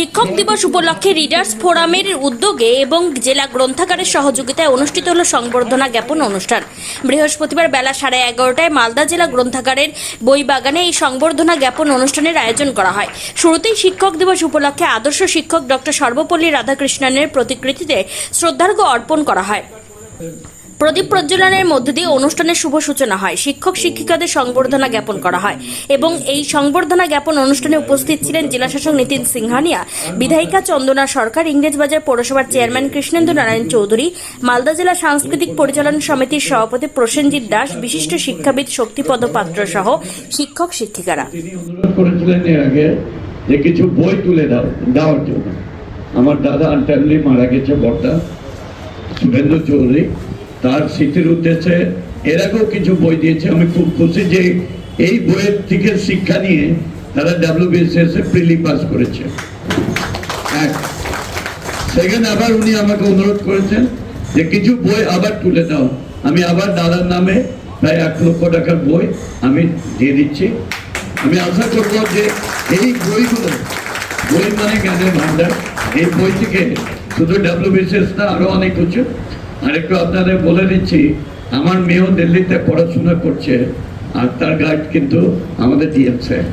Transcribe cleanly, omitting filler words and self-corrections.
শিক্ষক দিবস উপলক্ষে রিডার্স ফোরামের উদ্যোগে এবং জেলা গ্রন্থাগারের সহযোগিতায় অনুষ্ঠিত হল সংবর্ধনা জ্ঞাপন অনুষ্ঠান। বৃহস্পতিবার বেলা 11:30টায় মালদা জেলা গ্রন্থাগারের বই বাগানে এই সংবর্ধনা জ্ঞাপন অনুষ্ঠানের আয়োজন করা হয়। শুরুতেই শিক্ষক দিবস উপলক্ষে আদর্শ শিক্ষক ডক্টর সর্বপল্লী রাধাকৃষ্ণনের প্রতিকৃতিতে শ্রদ্ধার্ঘ্য অর্পণ করা হয়। প্রদীপ প্রজ্বলনের মধ্য দিয়ে অনুষ্ঠানের শুভ সূচনা হয়। শিক্ষক শিক্ষিকাদের সংবর্ধনা জ্ঞাপন করা হয় এবং এই সংবর্ধনা জ্ঞাপন অনুষ্ঠানে উপস্থিত ছিলেন জেলাশাসক নিতিন সিংহানিয়া, বিধায়িকা চন্দনা সরকার, ইংরেজবাজার পৌরসভার চেয়ারম্যান কৃষ্ণেন্দু নারায়ণ চৌধুরী, মালদা জেলা সাংস্কৃতিক পরিচালনা সমিতির সভাপতি প্রসেনজিৎ দাস, বিশিষ্ট শিক্ষাবিদ শক্তিপদ পাত্র সহ শিক্ষক শিক্ষিকারা। তিনি অনুরোধ করেছিলেন এর আগে যে কিছু বই তুলে দেওয়ার জন্য। আমার দাদা আনটাইমলি মারা গেছে, বড়দা শুভেন্দু চৌধুরী, তার স্মৃতির উদ্দেশ্যে এর আগেও কিছু বই দিয়েছে। আমি খুব খুশি যে এই বইয়ের থেকে শিক্ষা নিয়ে তারা WBCS প্রিলি পাস করেছে। সেকেন্ড, আবার উনি আমাকে অনুরোধ করেছেন যে কিছু বই আবার তুলে দাও। আমি আবার দাদার নামে প্রায় 1 লক্ষ টাকার বই আমি দিয়ে দিচ্ছি। আমি আশা করবো যে এই বইগুলো, বই মানে জ্ঞানের ভান্ডার, এই বই থেকে শুধু WBCS না, আরো অনেক কিছু। আরেকটু আপনাদের বলে দিচ্ছি, আমার মেয়েও দিল্লিতে পড়াশোনা করছে, আর তার গাইড কিন্তু আমাদের DM স্যার।